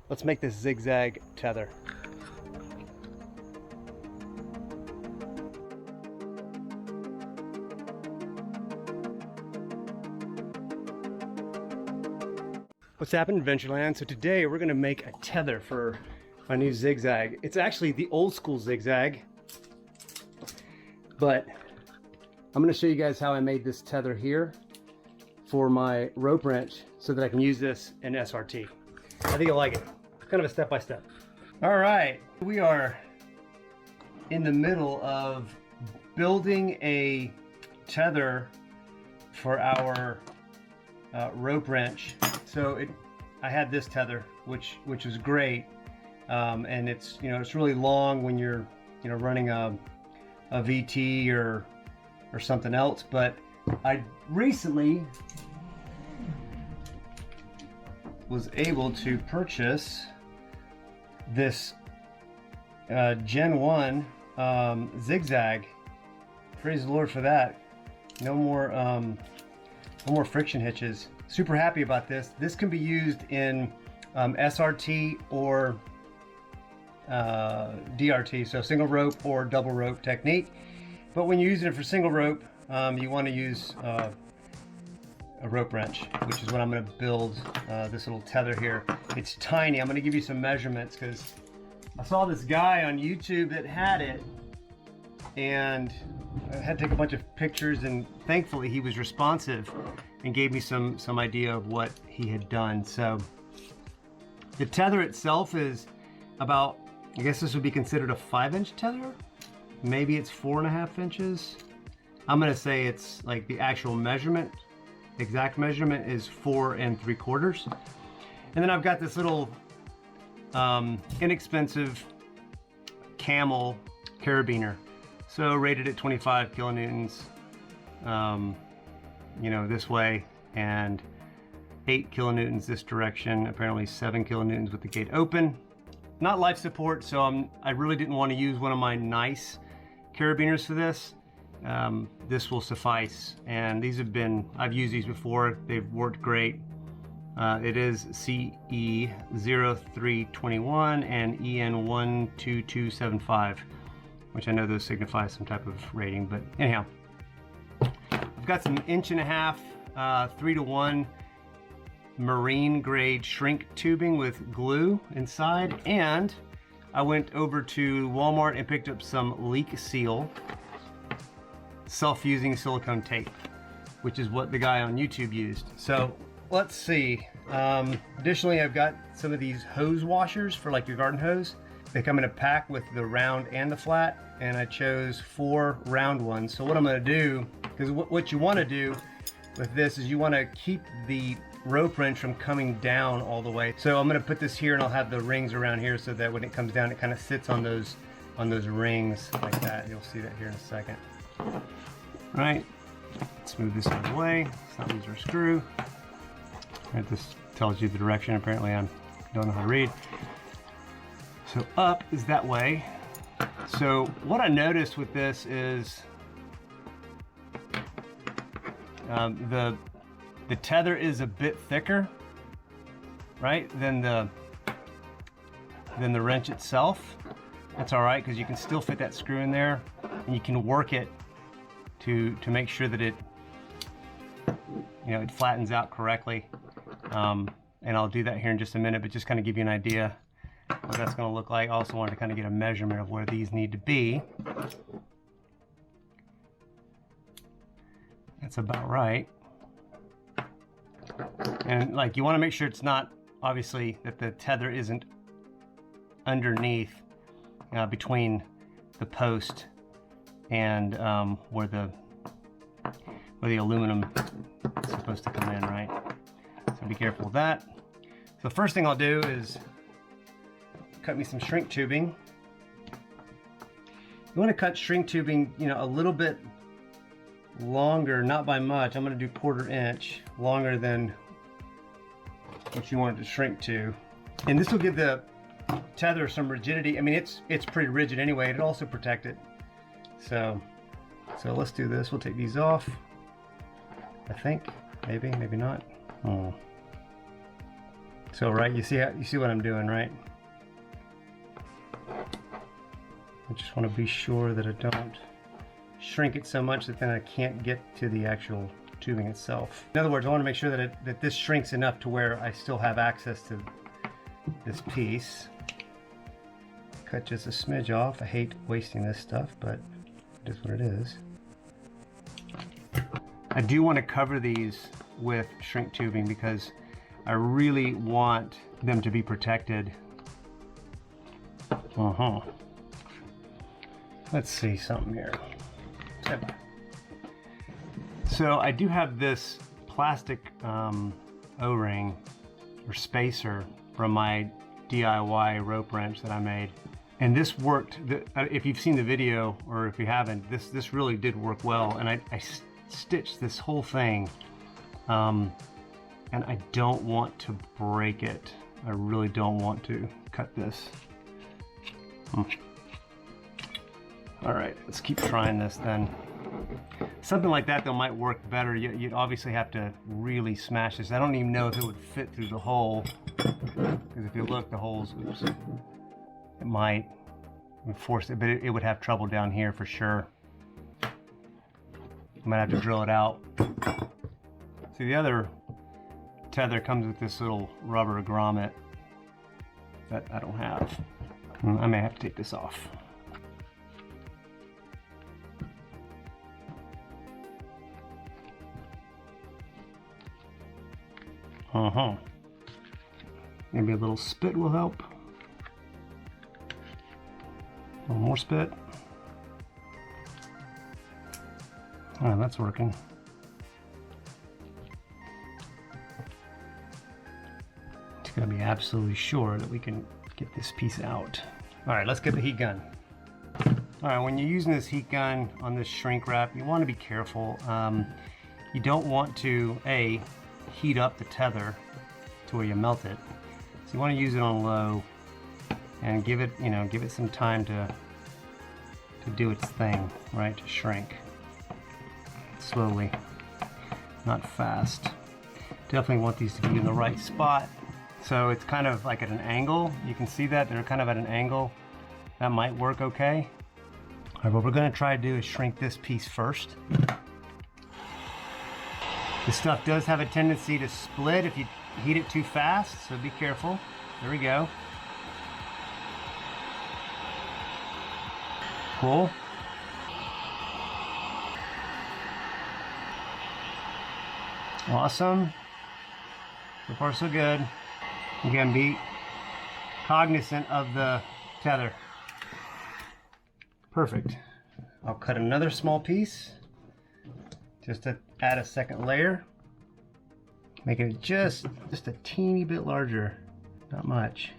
Let's make this ZigZag tether. What's happening, Adventureland? So today we're gonna make a tether for my new ZigZag. It's actually the old school ZigZag, but I'm gonna show you guys how I made this tether here for my rope wrench so that I can use this in SRT. I think you'll like it. Kind of a step-by-step. All right, we are in the middle of building a tether for our rope wrench. So I had this tether, which was great, and it's it's really long when you're running a VT or something else. But I recently was able to purchase this Gen 1 ZigZag. Praise the Lord for that. No more friction hitches. Super happy about this. This can be used in SRT or DRT, so single rope or double rope technique. But when you're using it for single rope, you want to use a rope wrench, which is what I'm going to build this little tether here. It's tiny. I'm going to give you some measurements because I saw this guy on YouTube that had it, and I had to take a bunch of pictures, and thankfully he was responsive and gave me some idea of what he had done. So the tether itself is about, I guess this would be considered a 5-inch tether. Maybe it's 4.5 inches. I'm gonna say it's like the actual measurement, exact measurement is 4 3/4. And then I've got this little inexpensive Camel carabiner. So rated at 25 kilonewtons, this way, and 8 kilonewtons this direction, apparently 7 kilonewtons with the gate open. Not life support, so I really didn't want to use one of my nice carabiners for this. This will suffice, and I've used these before, they've worked great. It is CE 0321 and EN 12275. which I know those signify some type of rating, but anyhow. I've got some 1.5 inch, 3:1 marine grade shrink tubing with glue inside, and I went over to Walmart and picked up some leak seal self-fusing silicone tape, which is what the guy on YouTube used. So let's see. Additionally, I've got some of these hose washers for like your garden hose. They come in a pack with the round and the flat, and I chose 4 round ones. So what I'm gonna do, because what you wanna do with this is you wanna keep the rope wrench from coming down all the way. So I'm gonna put this here, and I'll have the rings around here so that when it comes down, it kind of sits on those rings like that. You'll see that here in a second. All right, let's move this out of the way. Let's not lose our screw. All right, this tells you the direction. Apparently I don't know how to read. So up is that way. So what I noticed with this is the tether is a bit thicker, right, than the wrench itself. That's all right, because you can still fit that screw in there, and you can work it to make sure that it flattens out correctly. And I'll do that here in just a minute, but just kind of give you an idea what that's going to look like. I also wanted to kind of get a measurement of where these need to be. That's about right. And like, you want to make sure it's not, obviously, that the tether isn't underneath, between the post and where the aluminum is supposed to come in, right? So be careful with that. So the first thing I'll do is cut me some shrink tubing. You want to cut shrink tubing, a little bit longer, not by much. I'm going to do 1/4 inch longer than what you want it to shrink to, and this will give the tether some rigidity. I mean, it's pretty rigid anyway. It'll also protect it. So let's do this. We'll take these off. I think maybe not. So right, you see what I'm doing, right? I just want to be sure that I don't shrink it so much that then I can't get to the actual tubing itself. In other words, I want to make sure that this shrinks enough to where I still have access to this piece. Cut just a smidge off. I hate wasting this stuff, but it is what it is. I do want to cover these with shrink tubing because I really want them to be protected. Let's see something here. So I do have this plastic O-ring or spacer from my DIY rope wrench that I made. And this worked. If you've seen the video, or if you haven't, this really did work well. And I stitched this whole thing. And I don't want to break it. I really don't want to cut this. All right, let's keep trying this then. Something like that though might work better. You'd obviously have to really smash this. I don't even know if it would fit through the hole. Because if you look, the holes, oops, it might force it, but it would have trouble down here for sure. I might have to drill it out. See, the other tether comes with this little rubber grommet that I don't have. I may have to take this off. Maybe a little spit will help. A little more spit. Oh, that's working. Just gotta be absolutely sure that we can get this piece out. All right, let's get the heat gun. All right, when you're using this heat gun on this shrink wrap, you want to be careful. You don't want to, heat up the tether to where you melt it. So you want to use it on low and give it some time to do its thing, right? To shrink slowly, not fast. Definitely want these to be in the right spot. So it's kind of like at an angle. You can see that they're kind of at an angle. That might work okay. All right, what we're going to try to do is shrink this piece first. This stuff does have a tendency to split if you heat it too fast, so be careful. There we go. Cool. Awesome. So far so good. Again, be cognizant of the tether. Perfect. I'll cut another small piece just to add a second layer, making it just a teeny bit larger, not much.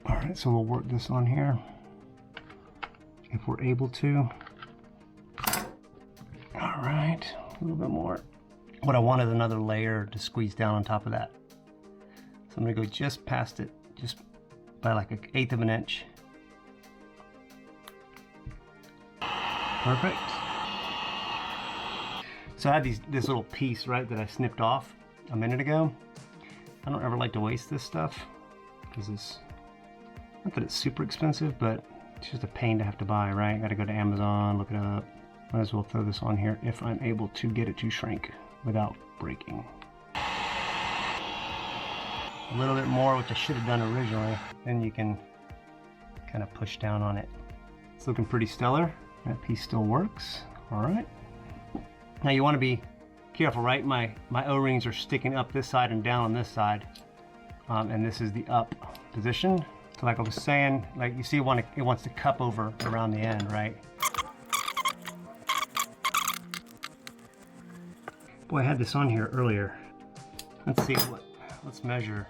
All right, so we'll work this on here if we're able to. All right, a little bit more. What I want is another layer to squeeze down on top of that. So I'm gonna go just past it, just by like 1/8 of an inch. Perfect. So I had this little piece, right, that I snipped off a minute ago. I don't ever like to waste this stuff because it's, not that it's super expensive, but it's just a pain to have to buy, right? Gotta go to Amazon, look it up. Might as well throw this on here if I'm able to get it to shrink without breaking. A little bit more, which I should have done originally. Then you can kind of push down on it. It's looking pretty stellar. That piece still works. All right. Now you want to be careful, right? My O-rings are sticking up this side and down on this side. And this is the up position. So like I was saying, like you see it wants to cup over around the end, right? Boy, I had this on here earlier. Let's see let's measure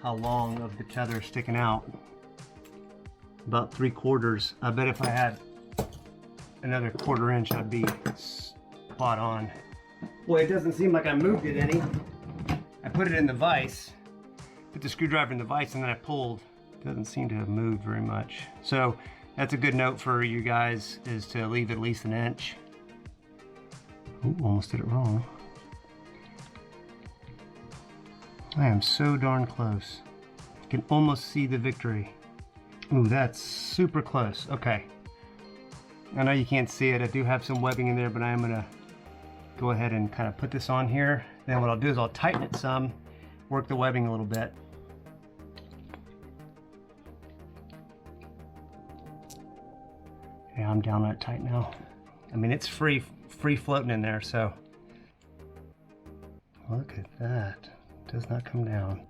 how long of the tether is sticking out. About 3/4. I bet if I had another 1/4 inch, I'd be spot on. Boy, it doesn't seem like I moved it any. I put it in the vise, put the screwdriver in the vise, and then I pulled. It doesn't seem to have moved very much. So that's a good note for you guys, is to leave at least 1 inch. Ooh, almost did it wrong. I am so darn close. I can almost see the victory. Ooh, that's super close. Okay. I know you can't see it. I do have some webbing in there, but I am gonna go ahead and kind of put this on here. Then what I'll do is I'll tighten it some, work the webbing a little bit. Yeah, I'm down on it tight now. I mean, it's free floating in there, so. Look at that. It does not come down.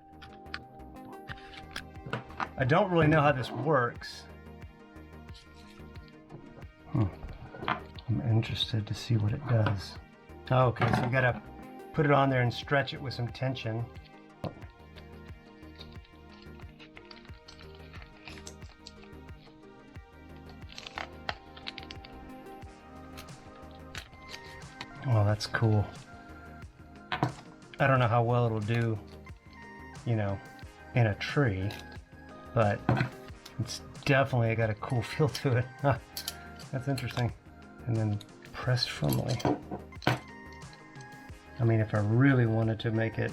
I don't really know how this works. I'm interested to see what it does. Oh, okay, so you gotta put it on there and stretch it with some tension. Oh, that's cool. I don't know how well it'll do, you know, in a tree, but it's definitely got a cool feel to it. That's interesting. And then press firmly. I mean, if I really wanted to make it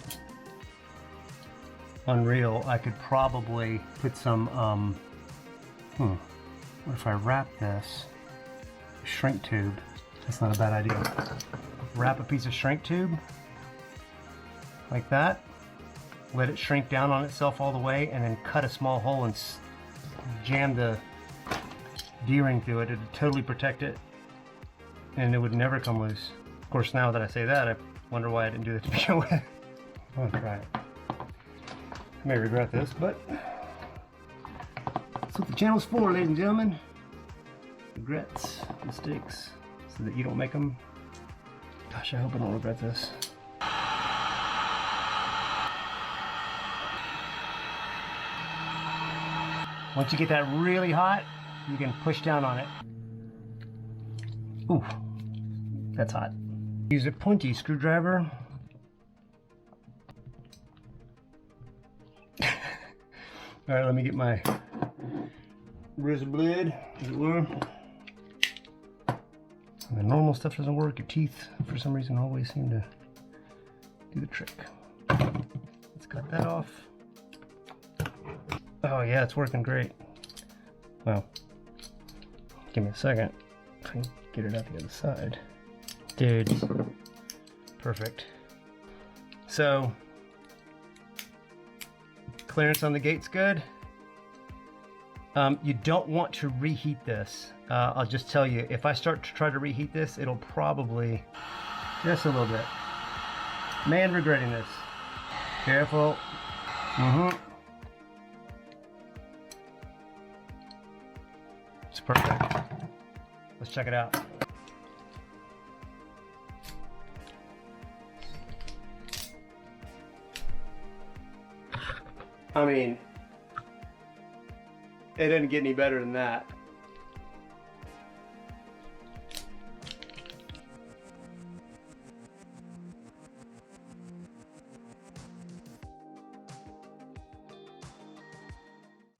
unreal, I could probably put some, what if I wrap this shrink tube? That's not a bad idea. Wrap a piece of shrink tube like that, let it shrink down on itself all the way, and then cut a small hole and jam the D-ring through it. It would totally protect it, and it would never come loose. Of course, now that I say that, I wonder why I didn't do that to begin with. I'm gonna try it. I may regret this, but that's what the channel's for, ladies and gentlemen. Regrets, mistakes, so that you don't make them. Gosh, I hope I don't regret this. Once you get that really hot, you can push down on it. Ooh, that's hot. Use a pointy screwdriver. All right, let me get my razor blade, as it were. And the normal stuff doesn't work. Your teeth, for some reason, always seem to do the trick. Let's cut that off. Oh yeah, it's working great. Well, give me a second. If I can get it out the other side. Dude, perfect. So, clearance on the gate's good. You don't want to reheat this. I'll just tell you, if I start to try to reheat this, it'll probably, just a little bit. Man, regretting this. Careful. It's perfect. Let's check it out. I mean, it didn't get any better than that.